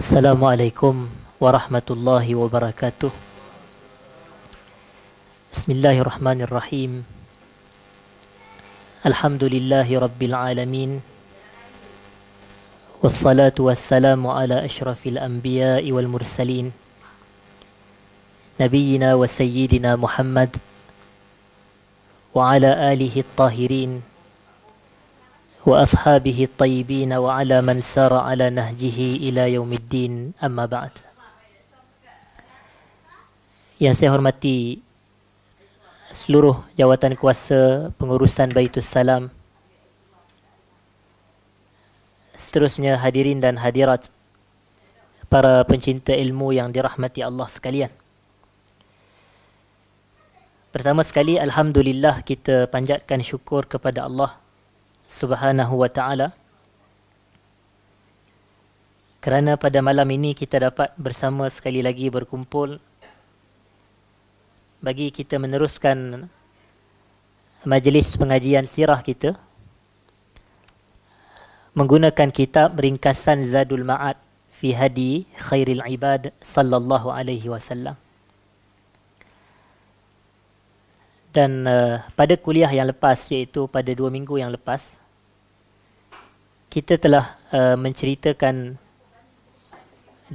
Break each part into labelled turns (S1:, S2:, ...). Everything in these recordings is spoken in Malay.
S1: Assalamualaikum warahmatullahi wabarakatuh. Bismillahirrahmanirrahim. Alhamdulillahi rabbil alamin. Wassalatu wassalamu ala ashrafil anbiya'i wal mursalin. Nabiyyina wa sayyidina Muhammad wa ala alihi at-tahirin wa ashabihi at-tayyibin wa ala man sara ala nahjihi ila yaumiddin, amma ba'd. Yang saya hormati seluruh jawatan kuasa pengurusan Baitus Salam, seterusnya hadirin dan hadirat, para pencinta ilmu yang dirahmati Allah sekalian. Pertama sekali, alhamdulillah, kita panjatkan syukur kepada Allah Subhanahu wa ta'ala kerana pada malam ini kita dapat bersama sekali lagi berkumpul bagi kita meneruskan majlis pengajian sirah kita menggunakan kitab ringkasan Zadul Ma'ad fi Hadi Khairil Ibad sallallahu alaihi wasallam. Dan pada kuliah yang lepas, iaitu pada 2 minggu yang lepas, kita telah menceritakan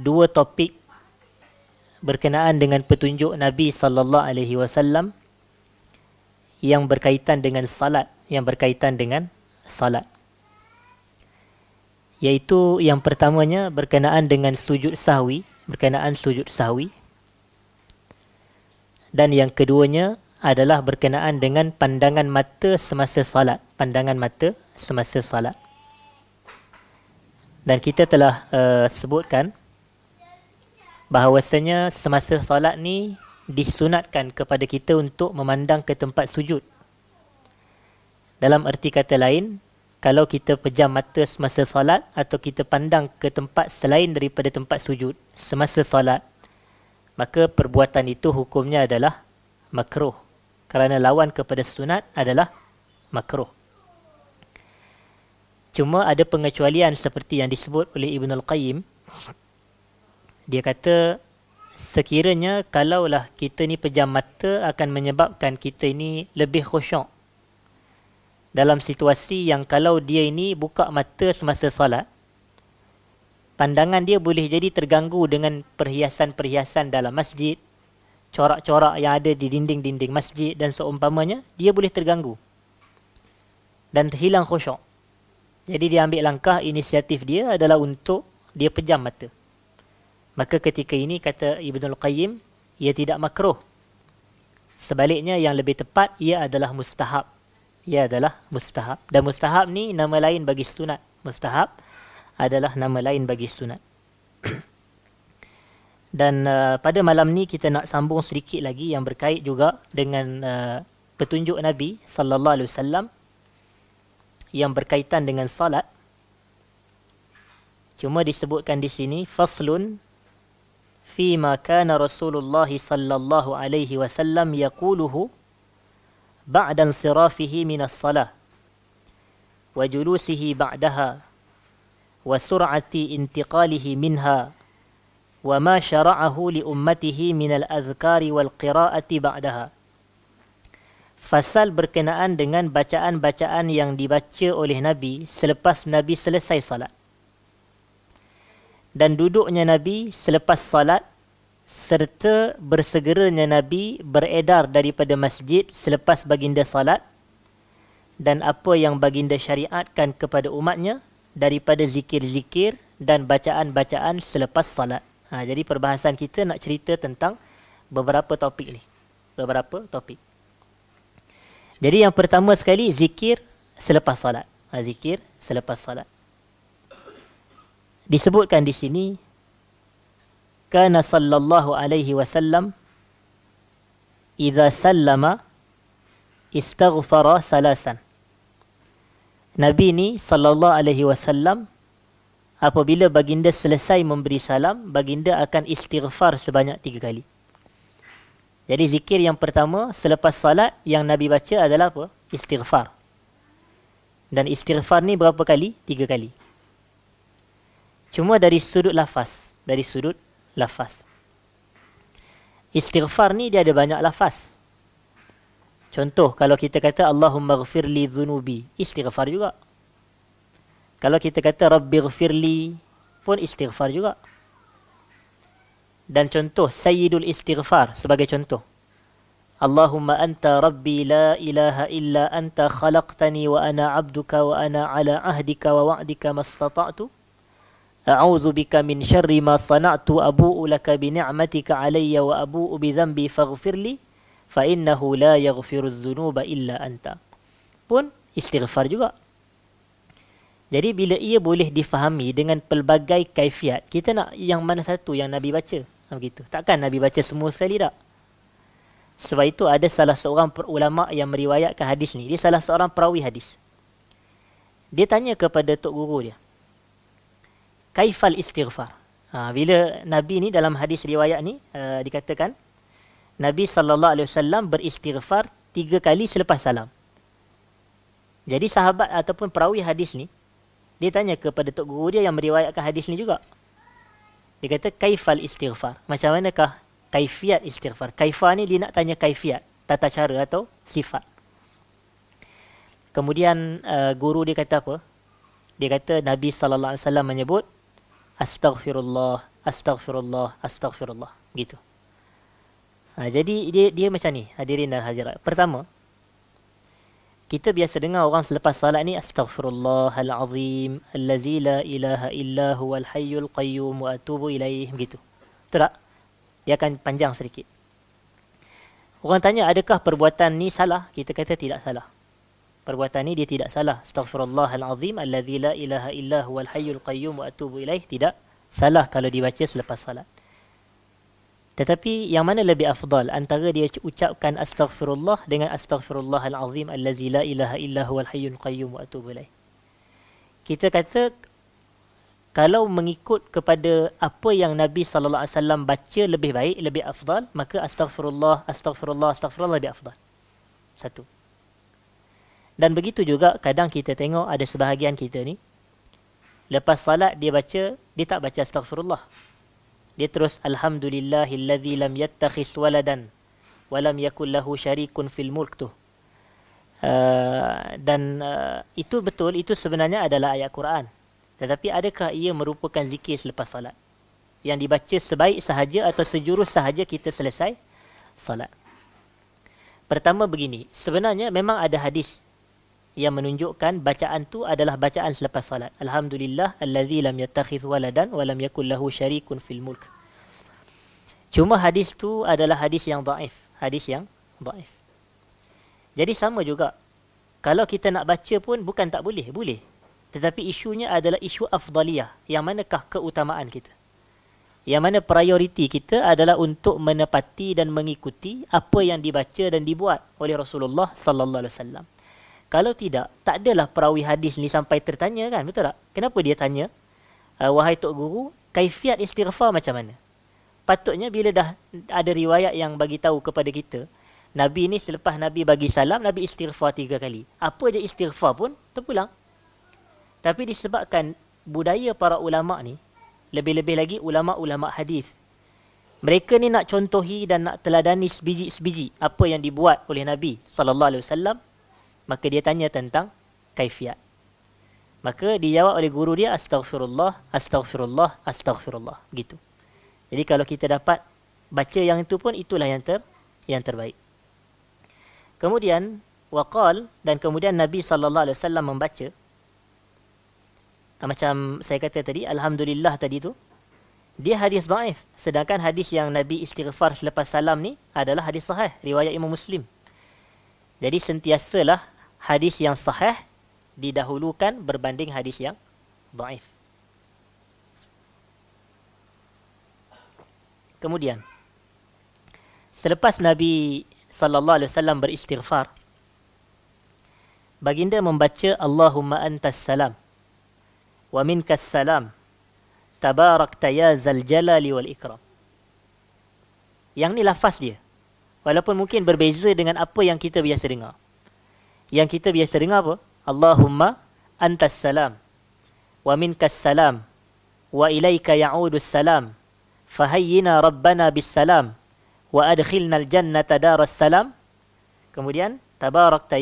S1: 2 topik berkenaan dengan petunjuk Nabi sallallahu alaihi wasallam yang berkaitan dengan salat, Iaitu yang pertamanya berkenaan dengan sujud sahwi, dan yang keduanya adalah berkenaan dengan pandangan mata semasa salat, Dan kita telah sebutkan bahawasanya semasa salat ni disunatkan kepada kita untuk memandang ke tempat sujud. Dalam erti kata lain, kalau kita pejam mata semasa salat atau kita pandang ke tempat selain daripada tempat sujud semasa salat, maka perbuatan itu hukumnya adalah makruh, kerana lawan kepada sunat adalah makruh. Cuma ada pengecualian seperti yang disebut oleh Ibn Al-Qayyim. Dia kata, sekiranya kalaulah kita ni pejam mata akan menyebabkan kita ini lebih khusyuk dalam situasi yang kalau dia ini buka mata semasa salat, pandangan dia boleh jadi terganggu dengan perhiasan-perhiasan dalam masjid, corak-corak yang ada di dinding-dinding masjid dan seumpamanya, dia boleh terganggu dan hilang khusyuk. Jadi dia ambil langkah, inisiatif dia adalah untuk dia pejam mata. Maka ketika ini, kata Ibnul Qayyim, ia tidak makruh. Sebaliknya yang lebih tepat, ia adalah mustahab. Dan mustahab ni nama lain bagi sunat. Mustahab adalah nama lain bagi sunat. Dan pada malam ni kita nak sambung sedikit lagi yang berkait juga dengan petunjuk Nabi sallallahu alaihi wasallam yang berkaitan dengan salat. Cuma disebutkan di sini faslun fi ma kana Rasulullah sallallahu alaihi wasallam yaquluhu ba'da insirafihi min as-salah wa julusihi ba'daha wa sur'ati intiqalihi minha wa ma syara'ahu li ummatihi minal azkari wal qira'ati ba'daha. Fasal berkenaan dengan bacaan-bacaan yang dibaca oleh Nabi selepas Nabi selesai salat, dan duduknya Nabi selepas salat, serta bersegeranya Nabi beredar daripada masjid selepas baginda salat, dan apa yang baginda syariatkan kepada umatnya daripada zikir-zikir dan bacaan-bacaan selepas salat. Jadi perbahasan kita nak cerita tentang beberapa topik ni. Jadi yang pertama sekali, zikir selepas salat. Zikir selepas salat. Disebutkan di sini, kana sallallahu alaihi wasallam idza sallama istaghfara salasan. Nabi ni sallallahu alaihi wasallam, apabila baginda selesai memberi salam, baginda akan istighfar sebanyak 3 kali. Jadi zikir yang pertama selepas salat yang Nabi baca adalah apa? Istighfar. Dan istighfar ni berapa kali? 3 kali. Cuma dari sudut lafaz, dari sudut lafaz. Istighfar ni dia ada banyak lafaz. Contoh, kalau kita kata Allahumma ghafirli dhunubi, istighfar juga. Kalau kita kata Rabbi ghafirli, pun istighfar juga. Dan contoh, Sayyidul Istighfar sebagai contoh. Allahumma anta rabbi la ilaha illa anta khalaqtani wa ana abduka wa ana ala ahdika wa wa'dika mastata'tu. A'udzu bika min syarri ma sana'tu abu'u laka bi ni'matika alayya wa abu'u bi dhanbi faghfirli fa innahu la yaghfiru adh-dhunuba illa anta. Pun istighfar juga. Jadi bila ia boleh difahami dengan pelbagai kaifiat, kita nak yang mana satu yang Nabi baca? Begitu. Takkan Nabi baca semua sekali tak? Sebab itu ada salah seorang ulama yang meriwayatkan hadis ni. Dia salah seorang perawi hadis. Dia tanya kepada tok guru dia, kaifal istighfar? Bila Nabi ni dalam hadis riwayat ni dikatakan Nabi SAW beristighfar 3 kali selepas salam. Jadi sahabat ataupun perawi hadis ni, dia tanya kepada tok guru dia yang meriwayatkan hadis ni juga. Dia kata kaifal istighfar? Macam manakah kaifiat istighfar? Kaifah ni dia nak tanya kaifiat, tata cara atau sifat. Kemudian guru dia kata apa? Dia kata Nabi SAW menyebut astaghfirullah, astaghfirullah, astaghfirullah. Gitu. Jadi dia macam ni, hadirin dan hadirat. Pertama, kita biasa dengar orang selepas salat ni astaghfirullahalazim allazi la ilaha illa huwal hayyul qayyum wa atubu ilaih. Begitu. Betul tak? Dia akan panjang sedikit. Orang tanya, adakah perbuatan ni salah? Kita kata tidak salah. Perbuatan ni dia tidak salah. Astaghfirullahalazim allazi la ilaha illa huwal hayyul qayyum wa atubu ilaih. Tidak salah kalau dibaca selepas salat. Tetapi yang mana lebih afdal antara dia ucapkan astaghfirullah dengan astaghfirullahalazim allazi la ilaha illa huwal hayyul qayyum wa atubu ilaih? Kita kata kalau mengikut kepada apa yang Nabi SAW baca lebih baik, lebih afdal, maka astaghfirullah, astaghfirullah, astaghfirullah lebih afdal. Satu. Dan begitu juga kadang kita tengok ada sebahagian kita ni, lepas salat dia tak baca astaghfirullah. Dia terus alhamdulillahillazi lam yattakhis waladan wa lam yakul lahu syarikun fil mulk tu. Itu betul, itu sebenarnya adalah ayat Quran. Tetapi adakah ia merupakan zikir selepas salat yang dibaca sebaik sahaja atau sejurus sahaja kita selesai salat? Pertama begini, sebenarnya memang ada hadis yang menunjukkan bacaan tu adalah bacaan selepas salat. Alhamdulillah allazi lam yattakhidh waladan wa lam yakul lahu syarikun fil mulk. Cuma hadis tu adalah hadis yang dhaif, hadis yang dhaif. Jadi sama juga, kalau kita nak baca pun bukan tak boleh, boleh. Tetapi isunya adalah isu afdaliyah, yang manakah keutamaan kita. Yang mana prioriti kita adalah untuk menepati dan mengikuti apa yang dibaca dan dibuat oleh Rasulullah sallallahu alaihi wasallam. Kalau tidak, tak adalah perawi hadis ni sampai tertanya kan, betul tak? Kenapa dia tanya, wahai tok guru, kaifiat istighfar macam mana? Patutnya bila dah ada riwayat yang bagi tahu kepada kita, Nabi ni selepas Nabi bagi salam, Nabi istighfar 3 kali. Apa je istighfar pun terpulang. Tapi disebabkan budaya para ulama ni, lebih-lebih lagi ulama-ulama hadis, mereka ni nak contohi dan nak teladani sebiji-sebiji apa yang dibuat oleh Nabi sallallahu alaihi wasallam, maka dia tanya tentang kaifiat. Maka dijawab oleh guru dia astaghfirullah, astaghfirullah, astaghfirullah, gitu. Jadi kalau kita dapat baca yang itu pun, itulah yang terbaik. Kemudian waqal, dan kemudian Nabi sallallahu alaihi wasallam membaca, macam saya kata tadi, alhamdulillah tadi tu, dia hadis dhaif. Sedangkan hadis yang Nabi istighfar selepas salam ni adalah hadis sahih, riwayat Imam Muslim. Jadi sentiasalah hadis yang sahih didahulukan berbanding hadis yang dhaif. Kemudian, selepas Nabi sallallahu alaihi wasallam beristighfar, baginda membaca Allahumma antas salam wa minkas salam tabarakta ya zal jalali wal ikram. Yang ni lafaz dia, walaupun mungkin berbeza dengan apa yang kita biasa dengar. Yang kita biasa dengar apa? Allahumma antas salam wa minkas salam wa ilaika ya'udus salam fahayyina rabbana bis salam wa adkhilna al jannata daras salam. Kemudian tabarakta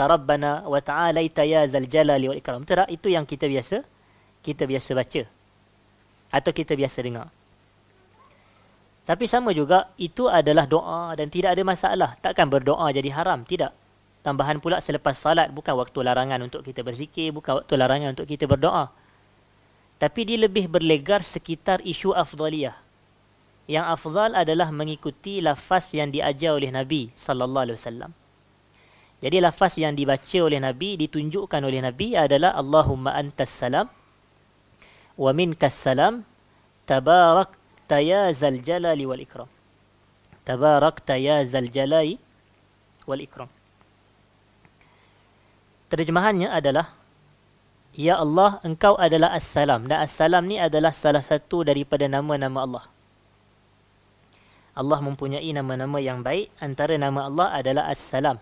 S1: rabbana wa ta'alaita ya zal jalali wal ikram. Itu yang kita biasa baca atau kita biasa dengar. Tapi sama juga itu adalah doa dan tidak ada masalah. Takkan berdoa jadi haram, tidak. Tambahan pula selepas salat, bukan waktu larangan untuk kita berzikir, bukan waktu larangan untuk kita berdoa. Tapi dia lebih berlegar sekitar isu afdaliyah. Yang afdal adalah mengikuti lafaz yang diajar oleh Nabi sallallahu alaihi wasallam. Jadi lafaz yang dibaca oleh Nabi, ditunjukkan oleh Nabi adalah Allahumma antas salam wa minkas salam tabarakta ya zal jalali wal ikram. Tabarakta ya zal jalali wal ikram. Terjemahannya adalah, Ya Allah, Engkau adalah As-Salam. Dan As-Salam ni adalah salah satu daripada nama-nama Allah. Allah mempunyai nama-nama yang baik. Antara nama Allah adalah As-Salam.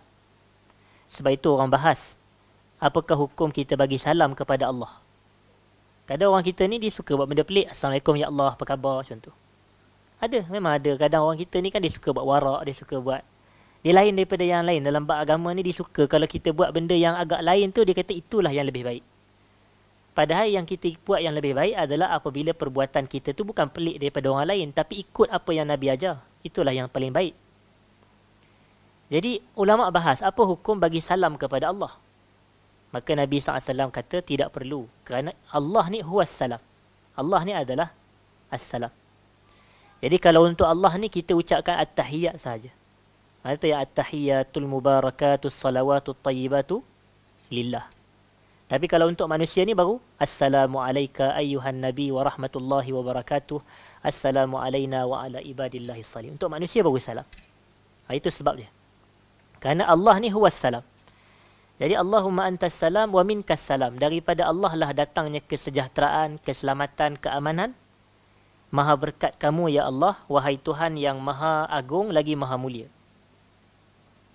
S1: Sebab itu orang bahas, apakah hukum kita bagi salam kepada Allah? Kadang orang kita ni dia suka buat benda pelik. Assalamualaikum ya Allah, apa khabar? Macam tu. Ada, memang ada. Kadang orang kita ni kan dia suka buat warak, dia suka buat. Dia lain daripada yang lain. Dalam bab agama ni dia suka kalau kita buat benda yang agak lain tu, dia kata itulah yang lebih baik. Padahal yang kita buat yang lebih baik adalah apabila perbuatan kita tu bukan pelik daripada orang lain, tapi ikut apa yang Nabi ajar. Itulah yang paling baik. Jadi ulama bahas apa hukum bagi salam kepada Allah. Maka Nabi SAW kata tidak perlu. Kerana Allah ni huwas salam. Allah ni adalah as-salam. Jadi kalau untuk Allah ni kita ucapkan at-tahiyyat sahaja. Maksudnya ya at-tahiyyatul mubarakatus salawatut tayyibatu lillah. Tapi kalau untuk manusia ni baru Assalamu alayka ayyuhan nabi wa rahmatullahi wa barakatuh. Assalamu alayna wa ala ibadillahi salim. Untuk manusia baru salam. Itu sebab dia. Kerana Allah ni huwas salam. Jadi Allahumma antas salam wa minkas salam. Daripada Allah lah datangnya kesejahteraan, keselamatan, keamanan. Maha berkat kamu ya Allah, wahai Tuhan yang maha agung lagi maha mulia.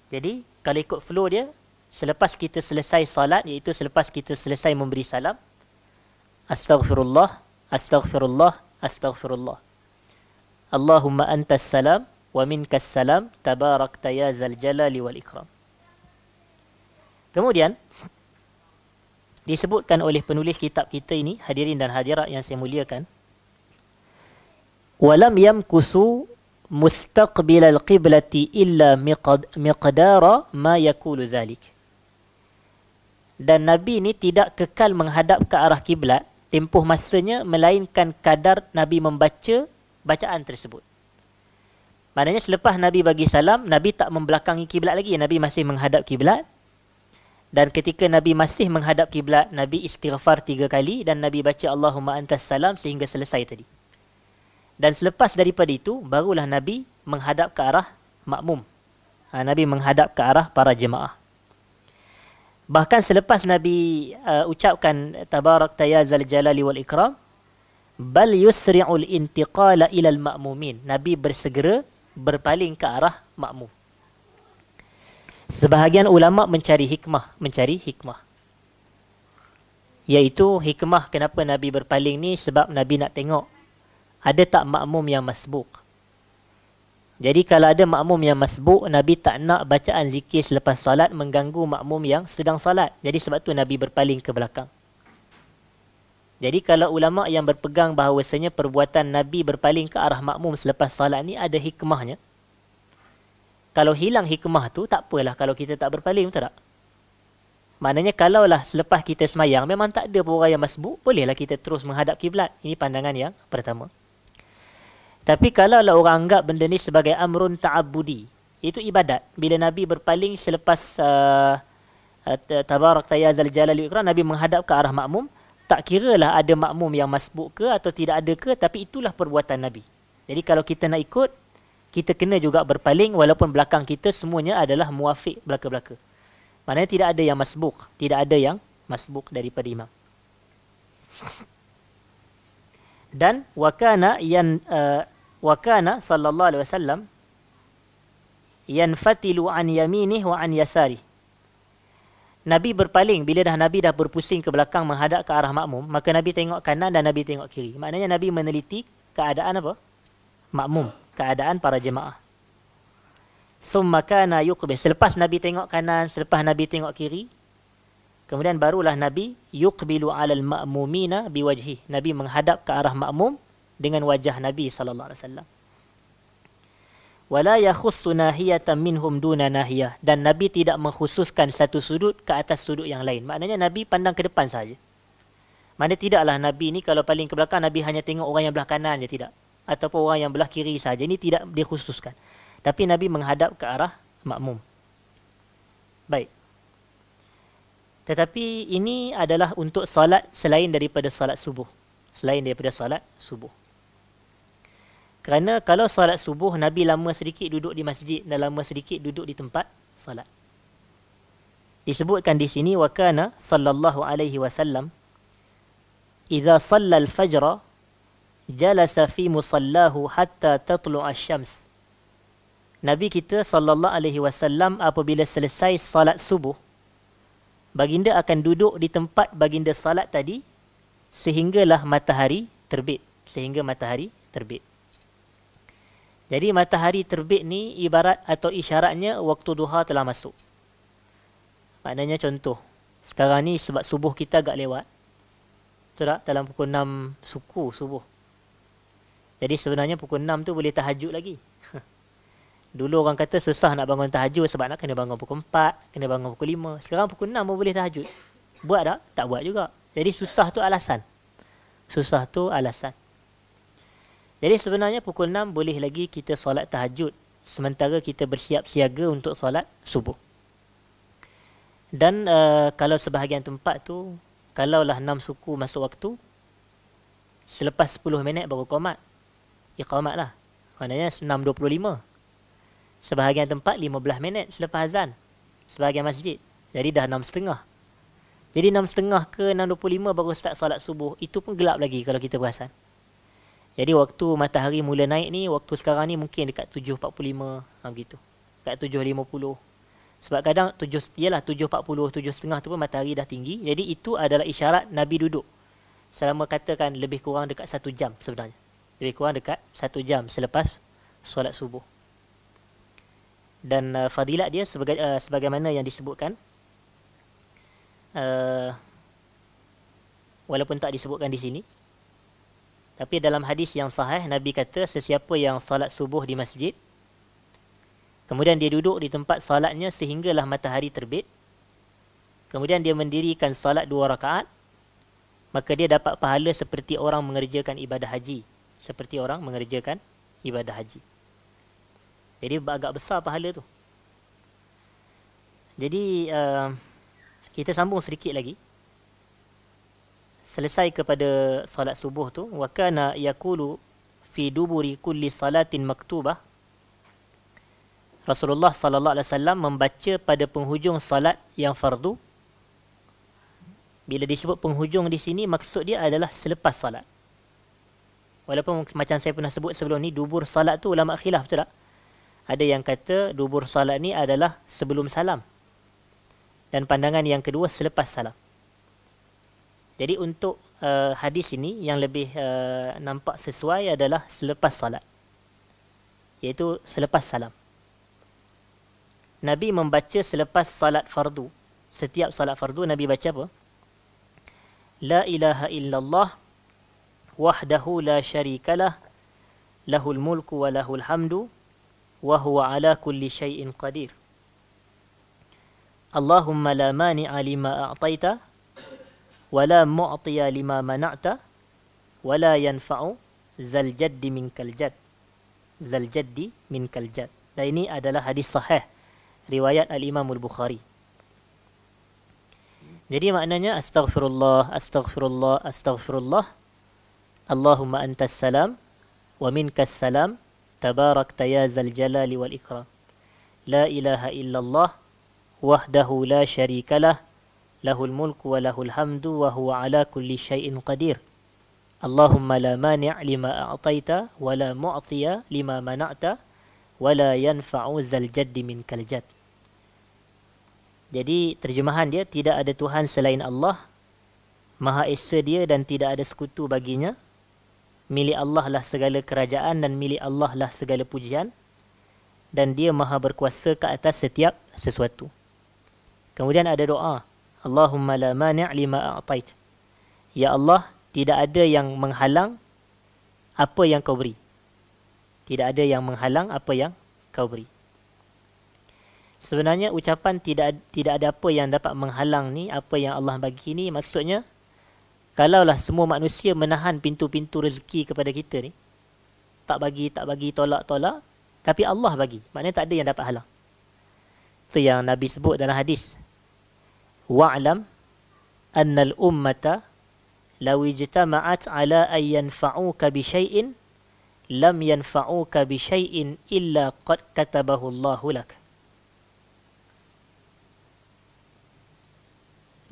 S1: Jadi kalau ikut flow dia, selepas kita selesai salat, iaitu selepas kita selesai memberi salam, Astaghfirullah, Astaghfirullah, Astaghfirullah. Allahumma antas salam, wa minkas salam, tabarakta ya zal jalali wal ikram. Kemudian, disebutkan oleh penulis kitab kita ini, hadirin dan hadirat yang saya muliakan, walam yamkusu mustaqbil al-qiblati illa miqdara ma yakulu zalik. Dan Nabi ni tidak kekal menghadap ke arah kiblat tempoh masanya melainkan kadar Nabi membaca bacaan tersebut. Maknanya selepas Nabi bagi salam, Nabi tak membelakangi kiblat lagi, Nabi masih menghadap kiblat. Dan ketika Nabi masih menghadap kiblat, Nabi istighfar 3 kali dan Nabi baca Allahumma antas salam sehingga selesai tadi. Dan selepas daripada itu, barulah Nabi menghadap ke arah makmum. Nabi menghadap ke arah para jemaah. Bahkan selepas Nabi ucapkan Tabarakta ya zal jalali wal ikram, bal yusri'ul intiqala ilal ma'mumin. Nabi bersegera berpaling ke arah makmum. Sebahagian ulama mencari hikmah. Iaitu hikmah kenapa Nabi berpaling ni sebab Nabi nak tengok ada tak makmum yang masbuk. Jadi kalau ada makmum yang masbuk, Nabi tak nak bacaan zikir selepas salat mengganggu makmum yang sedang salat. Jadi sebab tu Nabi berpaling ke belakang. Jadi kalau ulama yang berpegang bahawasanya perbuatan Nabi berpaling ke arah makmum selepas salat ni ada hikmahnya. Kalau hilang hikmah tu, tak apalah kalau kita tak berpaling, betul tak? Maknanya kalaulah selepas kita semayang memang tak ada pun orang yang masbuk, bolehlah kita terus menghadap kiblat. Ini pandangan yang pertama. Tapi kalaulah orang anggap benda ni sebagai amrun ta'abbudi, itu ibadat. Bila Nabi berpaling selepas Tabarakta ya zal jalali wal ikram, Nabi menghadap ke arah makmum, tak kiralah ada makmum yang masbuk ke atau tidak ada ke, tapi itulah perbuatan Nabi. Jadi kalau kita nak ikut, kita kena juga berpaling walaupun belakang kita semuanya adalah muafiq belaka-belaka. Maknanya tidak ada yang masbuk, tidak ada yang masbuk daripada imam. Dan wakana sallallahu alaihi wasallam yanfatilu an yaminih wa an yasari. Nabi berpaling bila Nabi dah berpusing ke belakang menghadap ke arah makmum, maka Nabi tengok kanan dan Nabi tengok kiri. Maknanya Nabi meneliti keadaan apa? Makmum, keadaan para jemaah. Summa kana yuqbil. Selepas Nabi tengok kanan, selepas Nabi tengok kiri, kemudian barulah Nabi yuqbilu 'alal ma'mumina biwajhi. Nabi menghadap ke arah makmum dengan wajah Nabi sallallahu alaihi wasallam. Wala yakhussu nahiyatan minhum duna nahiyah, dan Nabi tidak mengkhususkan satu sudut ke atas sudut yang lain. Maknanya Nabi pandang ke depan saja. Maknanya tidaklah Nabi ni kalau paling ke belakang Nabi hanya tengok orang yang belah kanan je, tidak, ataupun orang yang belah kiri saja. Ini tidak dikhususkan. Tapi Nabi menghadap ke arah makmum. Baik. Tetapi ini adalah untuk solat selain daripada solat subuh. Selain daripada solat subuh. Kerana kalau solat subuh, Nabi lama sedikit duduk di masjid dan lama sedikit duduk di tempat solat. Disebutkan di sini, wa kana sallallahu alaihi wasallam idza shalla al-fajr jalasa fi musallahu hatta tatlu'a asy-syams. Nabi kita sallallahu alaihi wasallam apabila selesai solat subuh, baginda akan duduk di tempat baginda salat tadi sehinggalah matahari terbit. Sehingga matahari terbit. Jadi matahari terbit ni ibarat atau isyaratnya waktu duha telah masuk. Maknanya contoh, sekarang ni sebab subuh kita agak lewat. Betul tak? Dalam pukul 6 suku subuh. Jadi sebenarnya pukul 6 tu boleh tahajud lagi. Dulu orang kata susah nak bangun tahajud sebab nak kena bangun pukul 4, kena bangun pukul 5. Sekarang pukul 6 pun boleh tahajud. Buat tak? Tak buat juga. Jadi susah tu alasan. Susah tu alasan. Jadi sebenarnya pukul 6 boleh lagi kita solat tahajud sementara kita bersiap siaga untuk solat subuh. Dan kalau sebahagian tempat tu, kalaulah 6 suku masuk waktu, selepas 10 minit baru qomat. Iqamat lah. Maknanya 6.25. Sebahagian tempat 15 minit selepas azan. Sebahagian masjid. Jadi dah 6.30. Jadi 6.30 ke 6.25 baru start solat subuh. Itu pun gelap lagi kalau kita perasan. Jadi waktu matahari mula naik ni, waktu sekarang ni mungkin dekat 7.45. Begitu. Dekat 7.50. Sebab kadang 7.40, 7.30 tu pun matahari dah tinggi. Jadi itu adalah isyarat Nabi duduk. Selama katakan lebih kurang dekat 1 jam sebenarnya. Lebih kurang dekat 1 jam selepas solat subuh. Dan fadilat dia sebagaimana yang disebutkan. Walaupun tak disebutkan di sini. Tapi dalam hadis yang sahih, Nabi kata sesiapa yang salat subuh di masjid, kemudian dia duduk di tempat salatnya sehinggalah matahari terbit, kemudian dia mendirikan salat 2 rakaat, maka dia dapat pahala seperti orang mengerjakan ibadah haji. Seperti orang mengerjakan ibadah haji. Jadi agak besar pahala tu. Jadi kita sambung sedikit lagi. Selesai kepada salat subuh tu, wa kana yaqulu fi duburi kulli salatin maktubah. Rasulullah sallallahu alaihi wasallam membaca pada penghujung salat yang fardu. Bila disebut penghujung di sini, maksud dia adalah selepas salat. Walaupun macam saya pernah sebut sebelum ni, dubur salat tu ulama khilaf, betul tak? Ada yang kata dubur salat ni adalah sebelum salam. Dan pandangan yang kedua selepas salam. Jadi untuk hadis ini yang lebih nampak sesuai adalah selepas salat. Iaitu selepas salam. Nabi membaca selepas salat fardu. Setiap salat fardu Nabi baca apa? La ilaha illallah wahdahu la syarikalah lahul mulku wa lahul hamdu wa huwa ala kulli syai'in qadir. Allahumma la mani'a lima a'taita wala mu'tiya lima mana'ta wala yanfa'u zal jaddi minkal jad. Zal jaddi minkal jad. Dan ini adalah hadis sahih riwayat al-Imam al-Bukhari. Jadi maknanya astaghfirullah, astaghfirullah, astaghfirullah. Allahumma antas salam wa minkas salam tabarakta ya zal jalali wal ikram. La ilaha illallah wahdahu la syarikalah lahul mulku wa lahul hamdu wa huwa ala kulli syai'in qadir. Allahumma la mani' lima a'taita wa la mu'tiya lima mana'ta wa la yanfa'u zal jaddi minkal jadd. Jadi terjemahan dia, tidak ada Tuhan selain Allah, Maha Esa dia dan tidak ada sekutu baginya. Milik Allah lah segala kerajaan dan milik Allah lah segala pujian. Dan dia maha berkuasa ke atas setiap sesuatu. Kemudian ada doa. Allahumma la mani' lima a'tait. Ya Allah, tidak ada yang menghalang apa yang kau beri. Tidak ada yang menghalang apa yang kau beri. Sebenarnya ucapan tidak ada apa yang dapat menghalang ni, apa yang Allah bagi ni, maksudnya kalaulah semua manusia menahan pintu-pintu rezeki kepada kita ni, tak bagi, tolak, tapi Allah bagi. Maknanya tak ada yang dapat halang. So yang Nabi sebut dalam hadis, wa'lam annal ummata law ijtama'at ala an yanfa'uka bi syai'in lam yanfa'uka bi syai'in illa qad katabahu Allahu lak.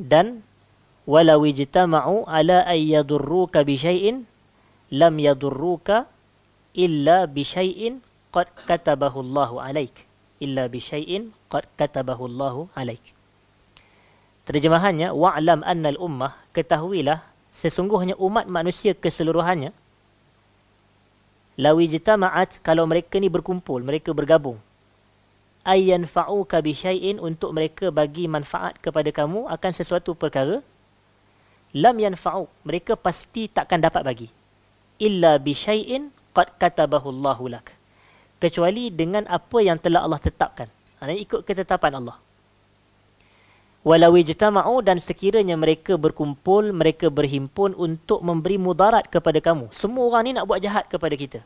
S1: Dan walau ijtama'u ala an yadurruka bi syai'in lam yadurruka illa bi syai'in qad katabahu Allahu alaik. Illa bi syai'in qad katabahu Allahu alaik. Terjemahannya, wa'lam annal ummah, ketahuilah sesungguhnya umat manusia keseluruhannya, law ijtama'at, kalau mereka ni berkumpul, mereka bergabung, ayyan fa'uka bi syai'in, untuk mereka bagi manfaat kepada kamu akan sesuatu perkara, lam yanfa'u, mereka pasti takkan dapat bagi, illa bi syai'in qad katabahu Allahu lak, kecuali dengan apa yang telah Allah tetapkan. Maksudnya ikut ketetapan Allah. Walau ijtama'u, dan sekiranya mereka berkumpul, mereka berhimpun untuk memberi mudarat kepada kamu. Semua orang ni nak buat jahat kepada kita.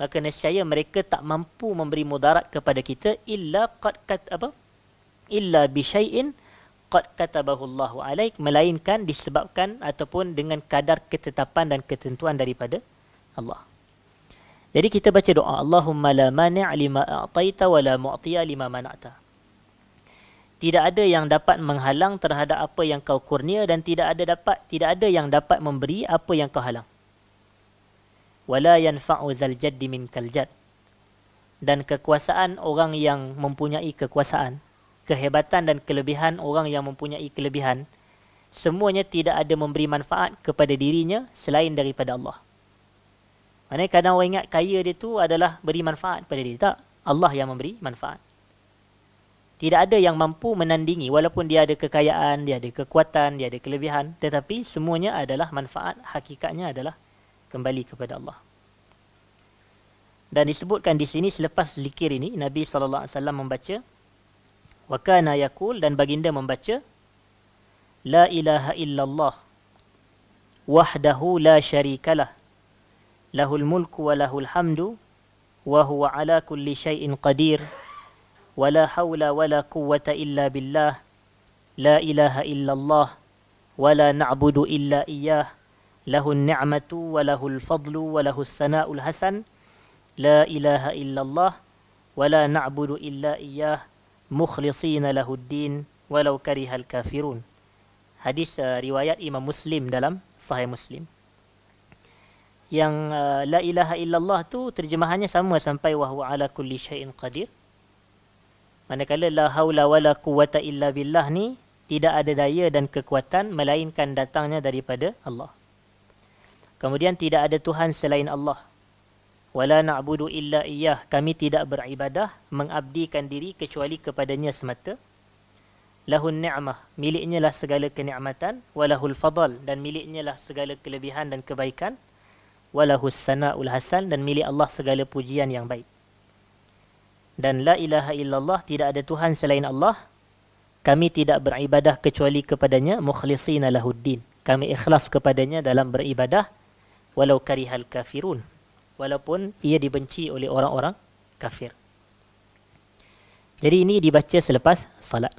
S1: Maka nescaya mereka tak mampu memberi mudarat kepada kita illa bi syai'in qad katabahu Allahu alaik, melainkan disebabkan ataupun dengan kadar ketetapan dan ketentuan daripada Allah. Jadi kita baca doa, Allahumma la mani' lima a'taita wa la mu'tiya lima mana'ta. Tidak ada yang dapat menghalang terhadap apa yang kau kurnia, dan tidak ada yang dapat memberi apa yang kau halang. Wala yanfa'u zal jaddi minkal jadd. Dan kekuasaan orang yang mempunyai kekuasaan, kehebatan dan kelebihan orang yang mempunyai kelebihan, semuanya tidak ada memberi manfaat kepada dirinya selain daripada Allah. Maksudnya kadang orang ingat kaya dia tu adalah beri manfaat pada diri. Tak, Allah yang memberi manfaat. Tidak ada yang mampu menandingi, walaupun dia ada kekayaan, dia ada kekuatan, dia ada kelebihan, tetapi semuanya adalah manfaat, hakikatnya adalah kembali kepada Allah. Dan disebutkan di sini selepas zikir ini, Nabi SAW membaca, wa kana yaqul, dan baginda membaca, la ilaha illallah wahdahu la syarikalah, lahul mulku wa lahul hamdu wa huwa ala kulli syai'in qadir. ولا حول ولا قوة إلا بالله لا إله إلا الله ولا نعبد إلا إياه له النعمة وله الفضل وله الثناء الحسن لا إله إلا الله ولا نعبد إلا إياه مخلصين له الدين ولو كره الكافرون. Hadis riwayat Imam Muslim dalam Sahih Muslim. Yang la ilaha illallah tu terjemahannya sama sampai wa huwa ala kulli syai'in qadir. Manakala la haula wala quwwata illa billah ni, tidak ada daya dan kekuatan melainkan datangnya daripada Allah. Kemudian tidak ada Tuhan selain Allah. Wala na'budu illa iyyah, kami tidak beribadah, mengabdikan diri kecuali kepadanya semata. Lahun ni'mah, miliknya lah segala kenikmatan. Walahul fadal, dan miliknya lah segala kelebihan dan kebaikan. Walahus sana'ul hasan, dan milik Allah segala pujian yang baik. Dan la ilaha illallah, tidak ada Tuhan selain Allah, kami tidak beribadah kecuali kepadanya, mukhlisina lahuddin, kami ikhlas kepadanya dalam beribadah, walau karihal kafirun, walaupun ia dibenci oleh orang-orang kafir. Jadi ini dibaca selepas salat.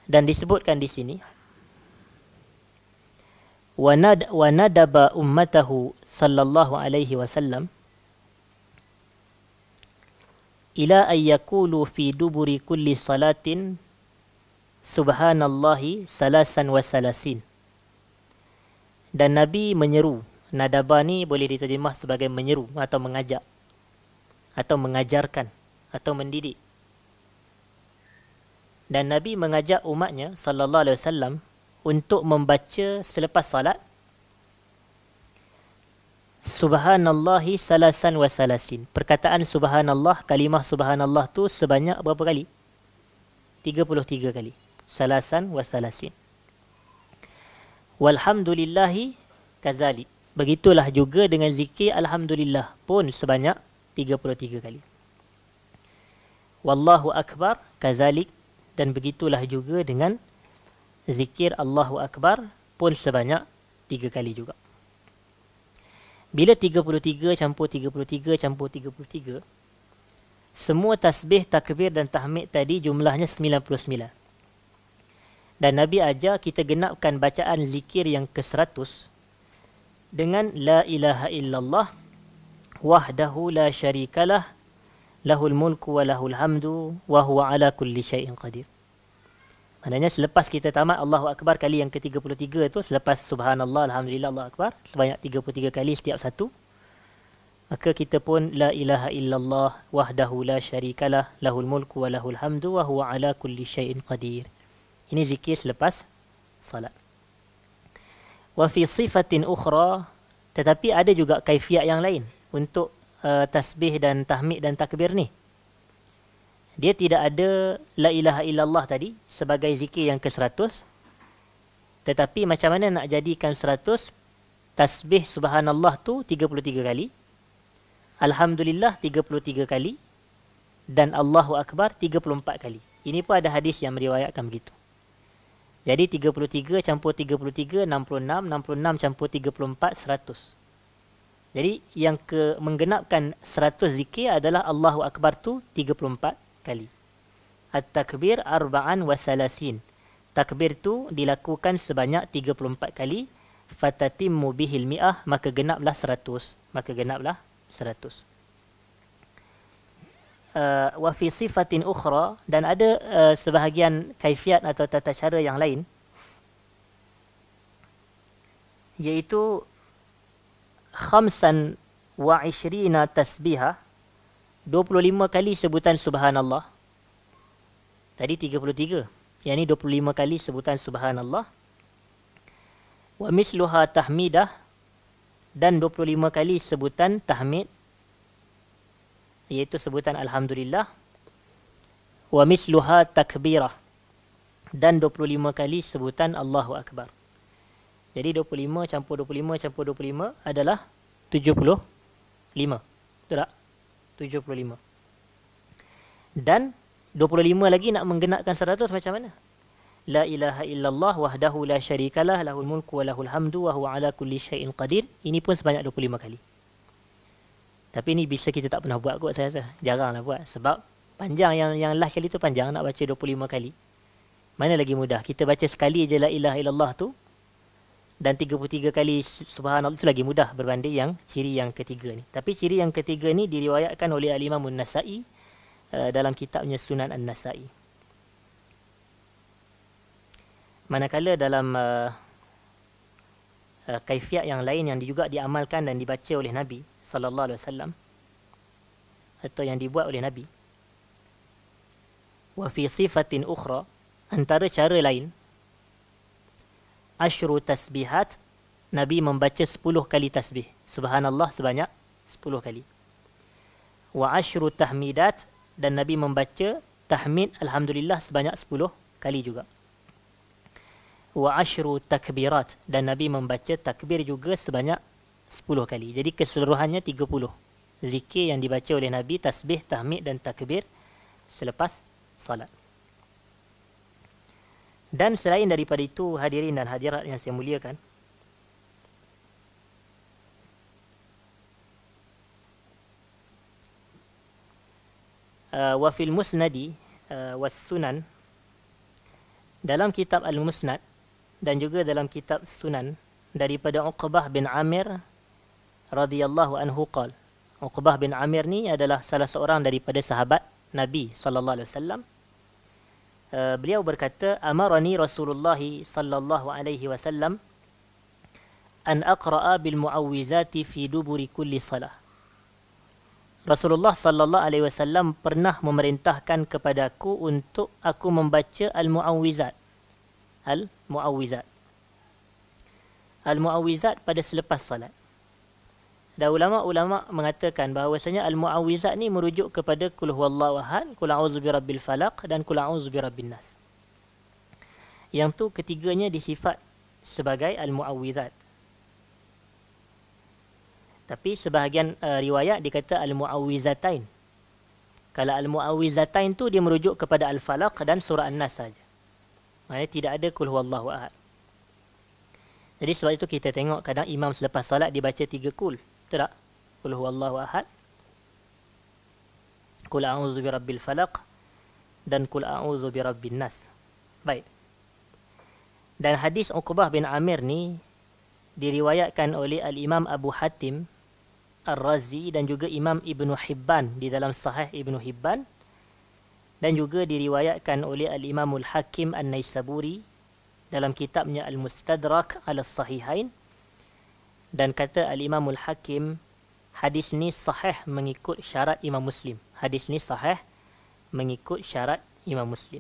S1: Dan disebutkan di sini, wa nadaba ummatahu sallallahu alaihi wasallam ila an yaqulu fi duburi kulli salatin subhanallahi salasan wa salasin. Dan Nabi menyeru, nadaba ni boleh diterjemah sebagai menyeru atau mengajak, atau mengajarkan atau mendidik. Dan Nabi mengajak umatnya sallallahu alaihi wasallam untuk membaca selepas salat Subhanallahi salasan wa salasin. Perkataan subhanallah, kalimah subhanallah tu sebanyak berapa kali? 33 kali. Salasan wa salasin. Walhamdulillahi kazalik. Begitulah juga dengan zikir alhamdulillah pun sebanyak 33 kali. Wallahu akbar kazalik, dan begitulah juga dengan zikir Allahu akbar pun sebanyak 3 kali juga. Bila 33 campur 33 campur 33, semua tasbih, takbir dan tahmid tadi jumlahnya 99. Dan Nabi ajar kita genapkan bacaan zikir yang ke-100 dengan la ilaha illallah wahdahu la syarikalah lahul mulku wa lahul hamdu wa huwa ala kulli syai'in qadir. Maknanya selepas kita tamat Allahu Akbar kali yang ke-33 tu, selepas subhanallah, alhamdulillah, Allahu Akbar, sebanyak 33 kali setiap satu, maka kita pun la ilaha illallah wahdahu la syarikalah lahul mulku wa lahul hamdu wa huwa ala kulli syai'in qadir. Ini zikir selepas salat. Wa fi sifatin ukhra, tetapi ada juga kaifiat yang lain untuk tasbih dan tahmid dan takbir ni. Dia tidak ada la ilaha illallah tadi sebagai zikir yang ke-100. Tetapi macam mana nak jadikan 100? Tasbih subhanallah tu 33 kali. Alhamdulillah 33 kali. Dan Allahu Akbar 34 kali. Ini pun ada hadis yang meriwayatkan begitu. Jadi 33 campur 33, 66. 66 campur 34, 100. Jadi yang menggenapkan 100 zikir adalah Allahu Akbar tu 34 kali. At-takbir arba'an wa salasin. Takbir tu dilakukan sebanyak 34 kali. Fatatimmu bihil mi'ah, maka genaplah 100. Maka genaplah 100. Wa fi sifatin ukhra, dan ada sebahagian kaifiat atau tata cara yang lain, iaitu khamsan wa ishrina tasbihah, 25 kali sebutan subhanallah. Tadi 33. Yang ni 25 kali sebutan subhanallah. Wa misluha tahmidah, dan 25 kali sebutan tahmid, iaitu sebutan alhamdulillah. Wa misluha takbirah, dan 25 kali sebutan Allahu Akbar. Jadi 25 campur 25 campur 25 adalah 75. Betul tak? 75. Dan 25 lagi nak menggenapkan 100 macam mana? La ilaha illallah wahdahu la syarikalah lahul mulku wa lahul hamdu wa huwa ala kulli syai'in qadir. Ini pun sebanyak 25 kali. Tapi ni bisa kita tak pernah buat kot, saya rasa. Jaranglah buat. Sebab panjang, yang last kali tu panjang, nak baca 25 kali. Mana lagi mudah? Kita baca sekali je la ilaha illallah tu, dan 33 kali subhanallah, itu lagi mudah berbanding yang ciri yang ketiga ni. Tapi ciri yang ketiga ni diriwayatkan oleh Al-Imam An-Nasa'i dalam kitabnya Sunan An-Nasa'i. Manakala dalam kaifiat yang lain yang juga diamalkan dan dibaca oleh Nabi sallallahu alaihi wasallam, atau yang dibuat oleh Nabi, wa fi sifatin ukhra, antara cara lain, asyru tasbihat, Nabi membaca 10 kali tasbih subhanallah sebanyak 10 kali. Wa asyru tahmidat, dan Nabi membaca tahmid alhamdulillah sebanyak 10 kali juga. Wa asyru takbirat, dan Nabi membaca takbir juga sebanyak 10 kali. Jadi keseluruhannya 30 zikir yang dibaca oleh Nabi, tasbih, tahmid dan takbir selepas salat. Dan selain daripada itu, hadirin dan hadirat yang saya muliakan, wa fil musnadi was sunan, dalam kitab Al-Musnad dan juga dalam kitab Sunan, daripada Uqbah bin Amir radhiyallahu anhu qala. Uqbah bin Amir ni adalah salah seorang daripada sahabat Nabi sallallahu alaihi wasallam. Beliau berkata, amarani Rasulullah sallallahu alaihi wasallam an aqra'a bil muawwizati fi duburi kulli salah. Rasulullah sallallahu alaihi wasallam pernah memerintahkan kepadaku untuk aku membaca al-muawwizat. Al-muawwizat. Al-muawwizat pada selepas solat. Dan ulama-ulama mengatakan bahawasanya al-muawwizat ni merujuk kepada qul huwallahu ahad, qul a'udzu birabbil falaq dan qul a'udzu birabbin nas. Yang tu ketiganya disifat sebagai al-muawwizat. Tapi sebahagian riwayat dikata al-muawwizatain. Kalau al-muawwizatain tu dia merujuk kepada al-falaq dan surah an-nas saja. Maksudnya tidak ada qul huwallahu ahad. Jadi sebab itu kita tengok kadang imam selepas solat dia baca 3 qul. Betul tak? Qul huwallahu ahad, qul a'udzu birabbil falaq dan qul a'udzu birabbin nas. Baik. Dan hadis Uqbah bin Amir ni diriwayatkan oleh al-Imam Abu Hatim Ar-Razi dan juga Imam Ibn Hibban di dalam Sahih Ibn Hibban, dan juga diriwayatkan oleh al-Imamul Hakim An-Naisaburi dalam kitabnya Al-Mustadrak ala Sahihain, dan kata al-Imamul Hakim hadis ni sahih mengikut syarat Imam Muslim. Hadis ni sahih mengikut syarat Imam Muslim.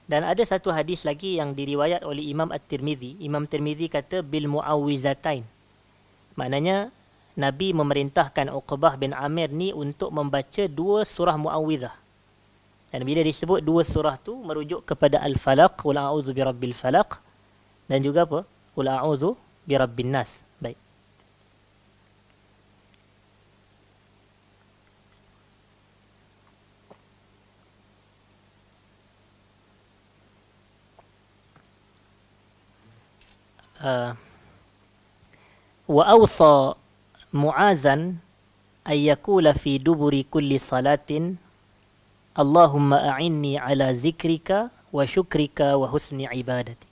S1: Dan ada satu hadis lagi yang diriwayat oleh Imam At-Tirmizi. Imam Tirmizi kata bil muawwizatain. Maknanya Nabi memerintahkan Uqbah bin Amir ni untuk membaca 2 surah muawwizah. Dan bila disebut 2 surah tu merujuk kepada Al-Falaq, qul a'udzu birabbil falaq, dan juga apa? Qul a'udzu birabbin nas. Baik. Wa awsa Mu'azan ay yaqula fi duburi kulli salatin Allahumma a'inni ala zikrika wa syukrika wa husni ibadati.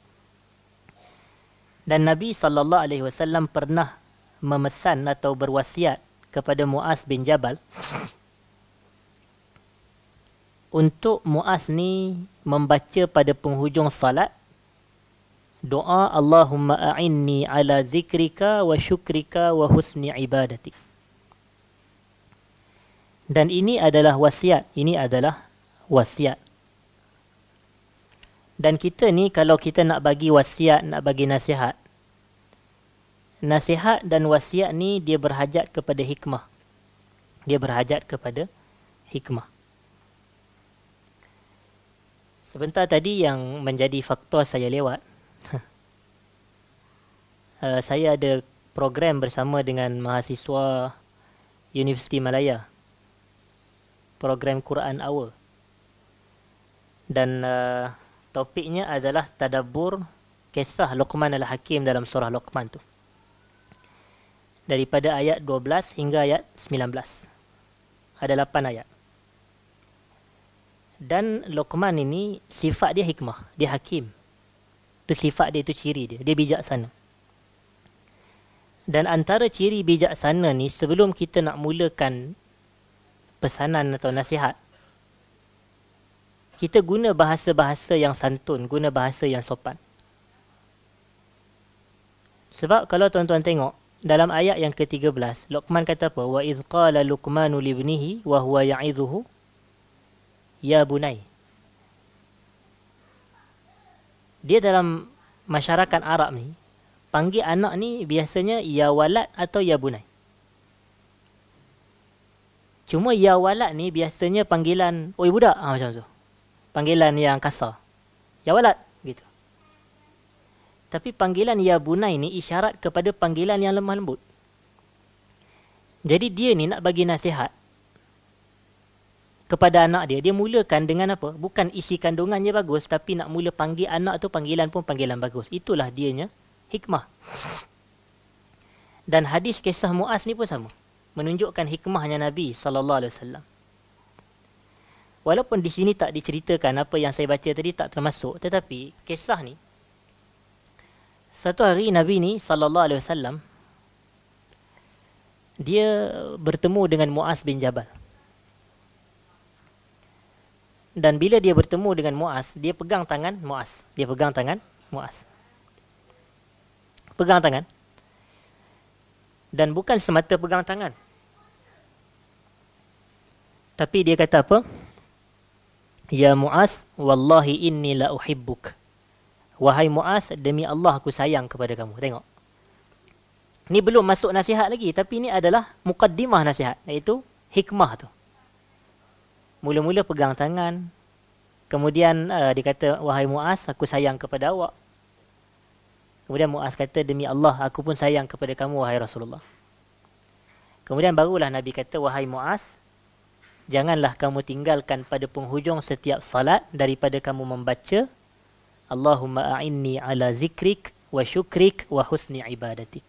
S1: Dan Nabi sallallahu alaihi wasallam pernah memesan atau berwasiat kepada Mu'az bin Jabal untuk Mu'az ni membaca pada penghujung salat doa Allahumma a'inni ala zikrika wa syukrika wa husni ibadati. Dan ini adalah wasiat. Ini adalah wasiat. Dan kita ni kalau kita nak bagi wasiat, nak bagi nasihat, nasihat dan wasiat ni dia berhajat kepada hikmah. Dia berhajat kepada hikmah. Sebentar tadi yang menjadi faktor saya lewat. Saya ada program bersama dengan mahasiswa Universiti Malaya. Program Quran Hour. Dan topiknya adalah tadabbur kisah Luqman Al-Hakim dalam surah Luqman tu. Daripada ayat 12 hingga ayat 19. Ada 8 ayat. Dan Luqman ini sifat dia hikmah, dia hakim. Itu sifat dia, itu ciri dia, dia bijaksana. Dan antara ciri bijaksana ni, sebelum kita nak mulakan pesanan atau nasihat, kita guna bahasa-bahasa yang santun, guna bahasa yang sopan. Sebab kalau tuan-tuan tengok, dalam ayat yang ke-13, Luqman kata apa? Wa idh qala Luqmanu libnihi wa huwa ya'idhuhu ya bunai. Dia dalam masyarakat Arab ni, panggil anak ni biasanya ya walad atau ya bunai. Cuma ya walad ni biasanya panggilan, oi budak, macam tu. Panggilan yang kasar. Ya walad, gitu. Tapi panggilan ya bunai ni isyarat kepada panggilan yang lemah lembut. Jadi dia ni nak bagi nasihat kepada anak dia. Dia mulakan dengan apa? Bukan isi kandungannya bagus, tapi nak mula panggil anak tu panggilan pun panggilan bagus. Itulah dianya hikmah. Dan hadis kisah Mu'az ni pun sama. Menunjukkan hikmahnya Nabi SAW. Walaupun di sini tak diceritakan apa yang saya baca tadi tak termasuk. Tetapi kisah ni, satu hari Nabi ni SAW, dia bertemu dengan Mu'az bin Jabal. Dan bila dia bertemu dengan Mu'az, dia pegang tangan Mu'az. Dia pegang tangan Mu'az. Pegang tangan. Dan bukan semata pegang tangan. Tapi dia kata apa? Ya Mu'az, wallahi inni la uhibbuk. Wahai Mu'az, demi Allah aku sayang kepada kamu. Tengok. Ni belum masuk nasihat lagi, tapi ni adalah mukaddimah nasihat, iaitu hikmah tu. Mula-mula pegang tangan, kemudian dia kata, wahai Mu'az, aku sayang kepada awak. Kemudian Mu'az kata, demi Allah, aku pun sayang kepada kamu, wahai Rasulullah. Kemudian barulah Nabi kata, wahai Mu'az, janganlah kamu tinggalkan pada penghujung setiap salat daripada kamu membaca, Allahumma a'inni ala zikrik wa syukrik wa husni ibadatik.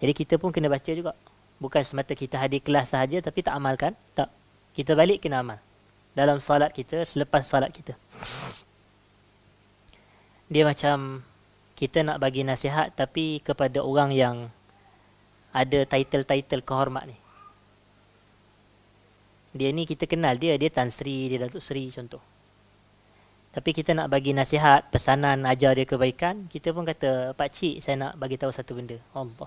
S1: Jadi kita pun kena baca juga. Bukan semata kita hadir kelas sahaja tapi tak amalkan. Tak. Kita balik kena amal. Dalam salat kita, selepas salat kita. Dia macam kita nak bagi nasihat tapi kepada orang yang ada title-title kehormat ni. Dia ni kita kenal dia Tan Sri, dia Datuk Sri contoh. Tapi kita nak bagi nasihat, pesanan, ajar dia kebaikan, kita pun kata, Pak Cik, saya nak bagi tahu satu benda. Allah.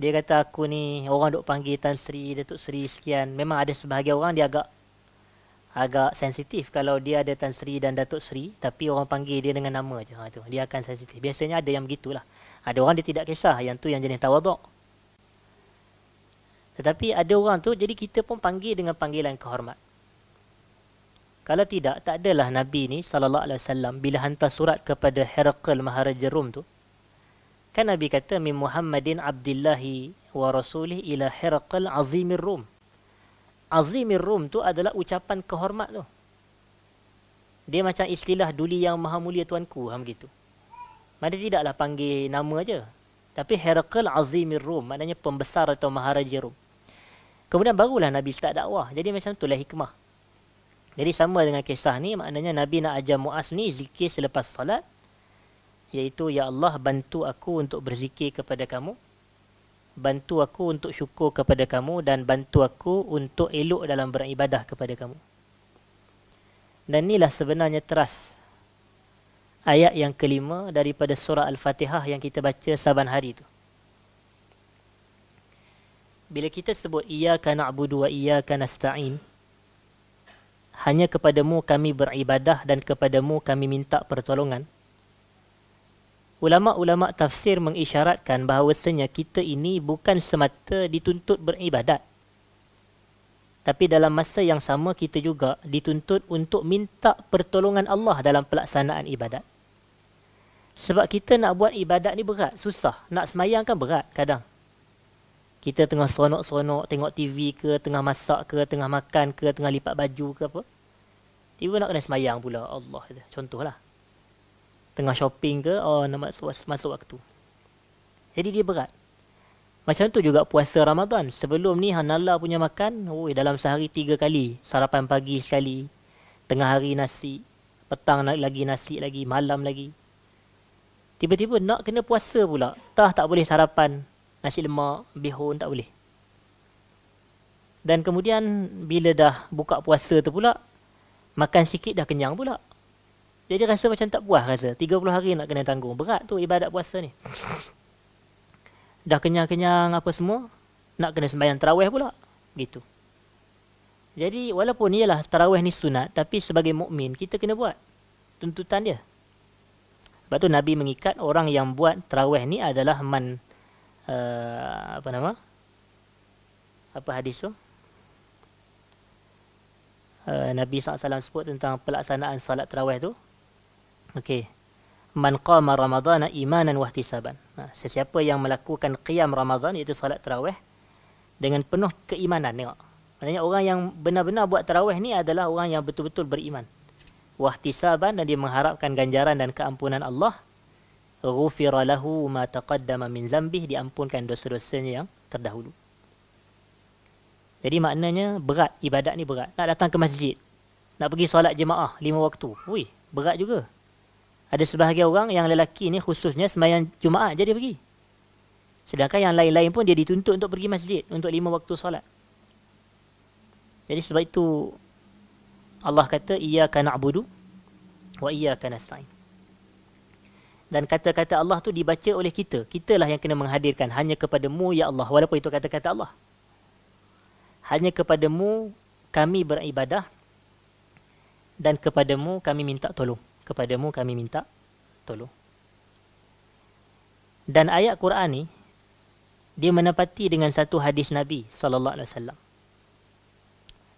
S1: Dia kata aku ni orang duk panggil Tan Sri, Datuk Sri sekian. Memang ada sebahagian orang dia agak sensitif kalau dia ada Tan Sri dan Datuk Sri, tapi orang panggil dia dengan nama je. Tu, dia akan sensitif. Biasanya ada yang begitulah. Ada orang dia tidak kisah, yang tu yang jenis tawaduk. Tetapi ada orang tu, jadi kita pun panggil dengan panggilan kehormat. Kalau tidak, tak adalah Nabi ni SAW bila hantar surat kepada Herakl Maharaja Rum tu. Kan Nabi kata, min Muhammadin abdillahi wa rasulih ila Herakl azimir Rum. Azimir Rum tu adalah ucapan kehormat tu. Dia macam istilah duli yang maha mulia tuanku, begitu. Maknanya tidaklah panggil nama aja. Tapi Herakl azimir Rum, maknanya pembesar atau Maharaja Rum. Kemudian barulah Nabi start dakwah. Jadi macam itulah hikmah. Jadi sama dengan kisah ni, maknanya Nabi nak ajar Mu'az ni zikir selepas salat. Iaitu, Ya Allah, bantu aku untuk berzikir kepada kamu. Bantu aku untuk syukur kepada kamu. Dan bantu aku untuk elok dalam beribadah kepada kamu. Dan inilah sebenarnya teras ayat yang kelima daripada surah Al-Fatihah yang kita baca saban hari tu. Bila kita sebut Iyyaka na'budu wa iyyaka nasta'in, hanya kepadamu kami beribadah dan kepadamu kami minta pertolongan. Ulama-ulama tafsir mengisyaratkan bahawasanya kita ini bukan semata dituntut beribadat. Tapi dalam masa yang sama kita juga dituntut untuk minta pertolongan Allah dalam pelaksanaan ibadat. Sebab kita nak buat ibadat ni berat, susah. Nak semayang kan berat kadang. Kita tengah seronok-seronok tengok TV ke, tengah masak ke, tengah makan ke, tengah lipat baju ke apa. Tiba nak kena semayang pula. Allah. Contohlah. Tengah shopping ke, nak masuk waktu. Jadi dia berat. Macam tu juga puasa Ramadan. Sebelum ni Hanala punya makan, dalam sehari 3 kali. Sarapan pagi sekali. Tengah hari nasi. Petang lagi nasi lagi. Malam lagi. Tiba-tiba nak kena puasa pula. Tak boleh sarapan. Nasi lemak, bihun, tak boleh. Dan kemudian bila dah buka puasa tu pula, makan sikit dah kenyang pula. Jadi rasa macam tak puas rasa. 30 hari nak kena tanggung. Berat tu ibadat puasa ni. Dah kenyang-kenyang apa semua, nak kena sembahyang tarawih pula. Gitu. Jadi walaupun ialah tarawih ni sunat, tapi sebagai mukmin kita kena buat. Tuntutan dia. Sebab tu Nabi mengikat orang yang buat tarawih ni adalah apa hadis tu? Nabi SAW sebut tentang pelaksanaan salat tarawih tu. Okey. Man qama ramadhana imanan wa ihtisaban. Sesiapa yang melakukan qiyam Ramadan, iaitu salat tarawih dengan penuh keimanan. Tengok. Maknanya orang yang benar-benar buat tarawih ni adalah orang yang betul-betul beriman. Wa ihtisaban, dan dia mengharapkan ganjaran dan keampunan Allah. Ghufira lahu ma taqaddama min zambih, diampunkan dosa-dosanya yang terdahulu. Jadi maknanya berat, ibadat ni berat. Nak datang ke masjid, nak pergi solat jemaah 5 waktu. Berat juga. Ada sebahagian orang yang lelaki ni khususnya sembahyang Jumaat je dia pergi. Sedangkan yang lain-lain pun dia dituntut untuk pergi masjid untuk 5 waktu solat. Jadi sebab itu Allah kata Iyyaka na'budu wa iyyaka nasta'in. Dan kata-kata Allah tu dibaca oleh kita. Kitalah yang kena menghadirkan. Hanya kepadamu, Ya Allah. Walaupun itu kata-kata Allah. Hanya kepadamu kami beribadah dan kepadamu kami minta tolong. Kepadamu kami minta tolong. Dan ayat Quran ni dia menepati dengan satu hadis Nabi sallallahu alaihi wasallam.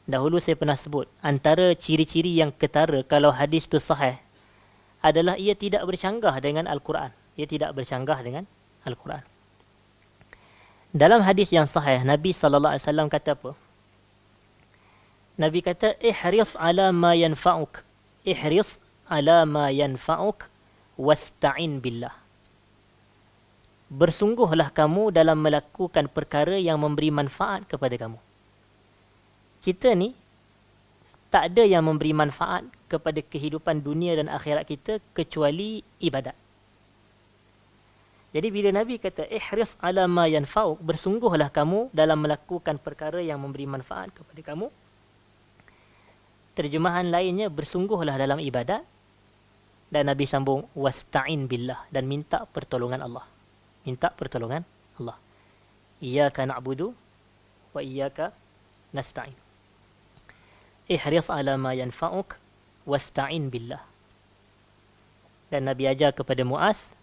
S1: Dahulu saya pernah sebut antara ciri-ciri yang ketara kalau hadis tu sahih adalah ia tidak bercanggah dengan Al-Quran. Ia tidak bercanggah dengan Al-Quran. Dalam hadis yang sahih Nabi sallallahu alaihi wasallam kata apa? Nabi kata ihris ala ma yanfa'uk. Ihris ala ma yanfa'uk wasta'in billah. Bersungguhlah kamu dalam melakukan perkara yang memberi manfaat kepada kamu. Kita ni tak ada yang memberi manfaat kepada kehidupan dunia dan akhirat kita kecuali ibadat. Jadi bila Nabi kata ihris ala ma yanfa'uk, bersungguhlah kamu dalam melakukan perkara yang memberi manfaat kepada kamu. Terjemahan lainnya bersungguhlah dalam ibadat, dan Nabi sambung wasta'in billah, dan minta pertolongan Allah. Minta pertolongan Allah. Iyyaka na'budu wa iyyaka nasta'in. Ihris ala ma yanfa'uk wasta'in billah. Dan Nabi ajar kepada Muaz,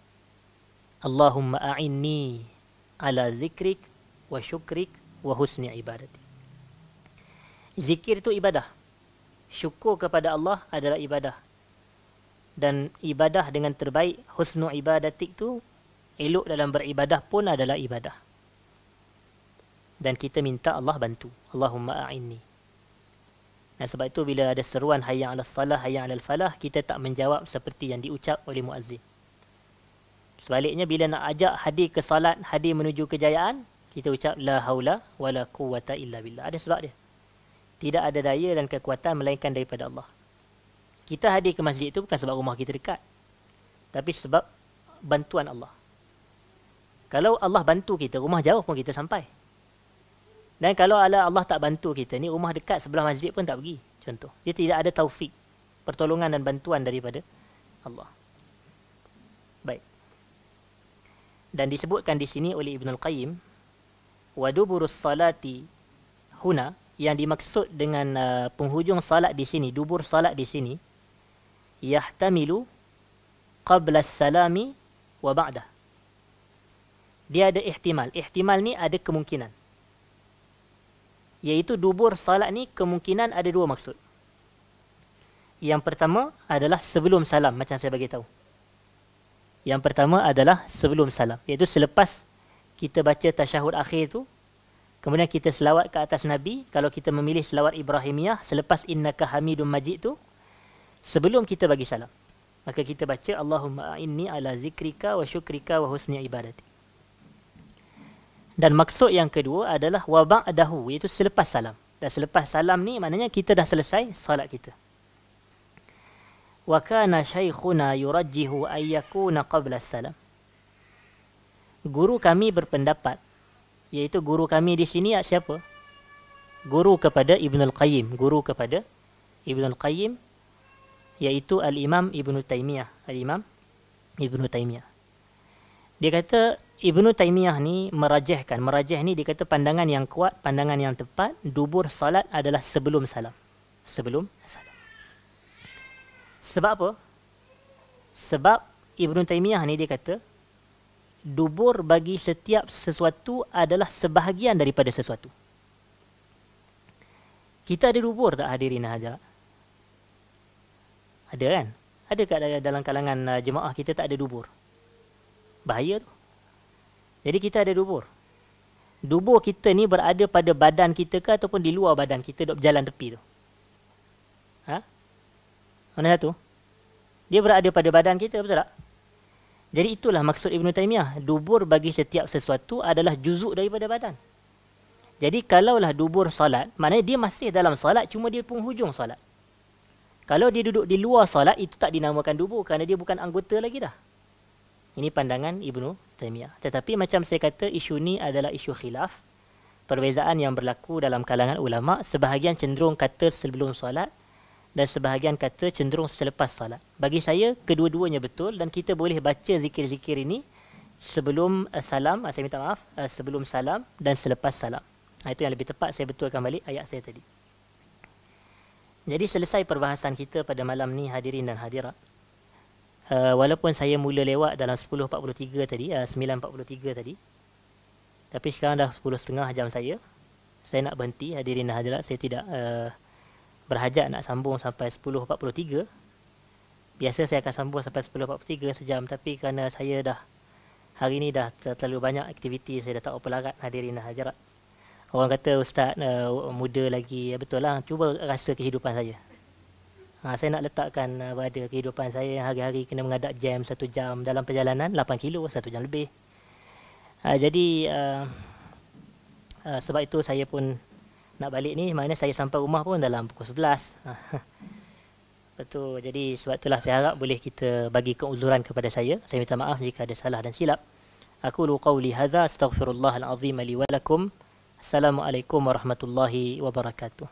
S1: Allahumma a'inni ala zikrik wa syukrik wa husni ibadati. Zikir itu ibadah. Syukur kepada Allah adalah ibadah. Dan ibadah dengan terbaik, husnu ibadatik tu, elok dalam beribadah pun adalah ibadah. Dan kita minta Allah bantu. Allahumma a'inni. Dan sebab itu bila ada seruan hayya 'alas salah, hayya 'alal falah, kita tak menjawab seperti yang diucap oleh muazzin. Sebaliknya bila nak ajak hadir ke salat, hadir menuju kejayaan, kita ucap la haula wala quwwata illa billah. Ada sebab dia. Tidak ada daya dan kekuatan melainkan daripada Allah. Kita hadir ke masjid itu bukan sebab rumah kita dekat, tapi sebab bantuan Allah. Kalau Allah bantu kita, rumah jauh pun kita sampai. Dan kalau Allah tak bantu kita ni, rumah dekat sebelah masjid pun tak pergi. Contoh, dia tidak ada taufik, pertolongan dan bantuan daripada Allah. Baik. Dan disebutkan di sini oleh Ibnul Qayyim, wa duburus salati huna, yang dimaksud dengan penghujung salat di sini, dubur salat di sini, yahtamilu qabla salami wa ba'dah. Dia ada ihtimal. Ihtimal ni ada kemungkinan. Iaitu dubur salat ni kemungkinan ada dua maksud. Yang pertama adalah sebelum salam, macam saya bagi tahu. Yang pertama adalah sebelum salam, iaitu selepas kita baca tasyahud akhir tu, kemudian kita selawat ke atas Nabi. Kalau kita memilih selawat Ibrahimiyah selepas innaka hamidum majid tu, sebelum kita bagi salam, maka kita baca Allahumma a'inni ala zikrika wa syukrika wa husni ibadati. Dan maksud yang kedua adalah wa ba'dahu, iaitu selepas salam. Dan selepas salam ni maknanya kita dah selesai salat kita. Wa kana shaykhuna yurajjihu ay yakuna qabla salam. Guru kami berpendapat, iaitu guru kami di sini siapa? Guru kepada Ibnul Qayyim, guru kepada Ibnul Qayyim, iaitu Al-Imam Ibnu Taimiyah. Al-Imam Ibnu Taimiyah. Dia kata Ibnu Taimiyah ni merajihkan, merajih ni dia kata pandangan yang kuat, pandangan yang tepat, dubur salat adalah sebelum salam. Sebelum salam. Sebab apa? Sebab Ibnu Taimiyah ni dia kata dubur bagi setiap sesuatu adalah sebahagian daripada sesuatu. Kita ada dubur tak hadirin hadirat? Ada kan? Ada kat dalam kalangan jemaah kita tak ada dubur? Bahaya tu. Jadi kita ada dubur. Dubur kita ni berada pada badan kita ke ataupun di luar badan kita, duduk berjalan tepi tu? Ha? Mana satu? Dia berada pada badan kita, betul tak? Jadi itulah maksud Ibnu Taimiyah. Dubur bagi setiap sesuatu adalah juzuk daripada badan. Jadi kalaulah dubur salat, maknanya dia masih dalam salat, cuma dia penghujung salat. Kalau dia duduk di luar salat, itu tak dinamakan dubur kerana dia bukan anggota lagi dah. Ini pandangan Ibnu Taimiyah. Tetapi macam saya kata, isu ni adalah isu khilaf. Perbezaan yang berlaku dalam kalangan ulama'. Sebahagian cenderung kata sebelum salat dan sebahagian kata cenderung selepas salat. Bagi saya, kedua-duanya betul dan kita boleh baca zikir-zikir ini sebelum salam, saya minta maaf, sebelum salam dan selepas salam. Itu yang lebih tepat, saya betulkan balik ayat saya tadi. Jadi selesai perbahasan kita pada malam ni hadirin dan hadirat. Walaupun saya mula lewat dalam 10.43 tadi, 9.43 tadi. Tapi sekarang dah 10.30 jam saya. Saya nak berhenti hadirin dan hadirat. Saya tidak berhajat nak sambung sampai 10.43. Biasa saya akan sambung sampai 10.43 sejam. Tapi kerana saya dah hari ni dah terlalu banyak aktiviti, saya dah tak apa larat hadirin dan hadirat. Orang kata ustaz muda lagi, betul lah, cuba rasa kehidupan saya. Saya nak letakkan pada kehidupan saya yang hari-hari kena menghadap jam 1 jam dalam perjalanan 8 kilo 1 jam lebih. Jadi sebab itu saya pun nak balik ni, maknanya saya sampai rumah pun dalam pukul 11. Betul. Jadi sebab itulah saya harap boleh kita bagi keuzuran kepada saya. Saya minta maaf jika ada salah dan silap. Aqulu qawli hadza astaghfirullahal azim li wa lakum. Assalamualaikum warahmatullahi wabarakatuh.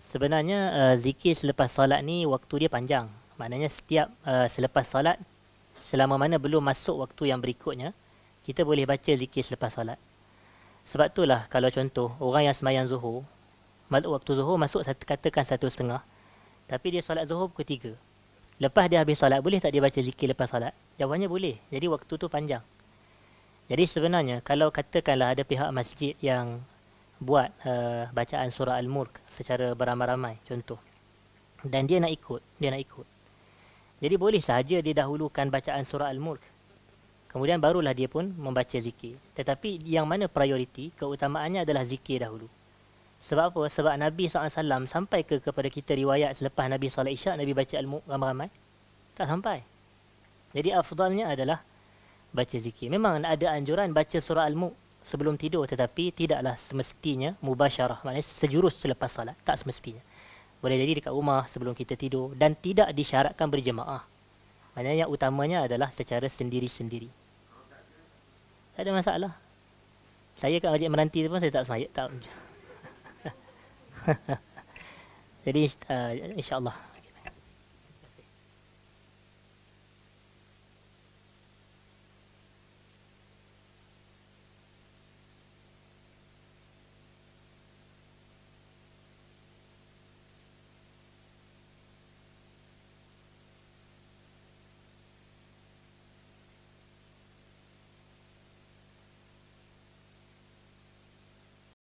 S1: Sebenarnya zikir selepas solat ni waktu dia panjang. Maknanya setiap selepas solat, selama mana belum masuk waktu yang berikutnya, kita boleh baca zikir selepas solat. Sebab itulah kalau contoh orang yang sembahyang zuhur, waktu zuhur masuk katakan 1:30, tapi dia solat zuhur pukul 3. Lepas dia habis solat, boleh tak dia baca zikir lepas solat? Jawapannya boleh. Jadi waktu tu panjang. Jadi sebenarnya kalau katakanlah ada pihak masjid yang buat bacaan surah Al-Mulk secara beramai-ramai contoh, dan dia nak ikut. Jadi boleh sahaja dia dahulukan bacaan surah Al-Mulk, kemudian barulah dia pun membaca zikir. Tetapi yang mana prioriti, keutamaannya adalah zikir dahulu. Sebab apa? Sebab Nabi SAW sampai kepada kita riwayat selepas Nabi solat Isyak, Nabi baca Al-Mulk ramai-ramai? Tak sampai. Jadi afdalnya adalah baca zikir. Memang ada anjuran baca surah Al-Mulk sebelum tidur, tetapi tidaklah semestinya mubasyarah, maknanya sejurus selepas salat, tak semestinya. Boleh jadi dekat rumah sebelum kita tidur, dan tidak disyaratkan berjemaah. Maknanya yang utamanya adalah secara sendiri-sendiri. Tak ada masalah. Saya kat Masjid Meranti tu pun saya tak semayat, tak. Jadi insya-Allah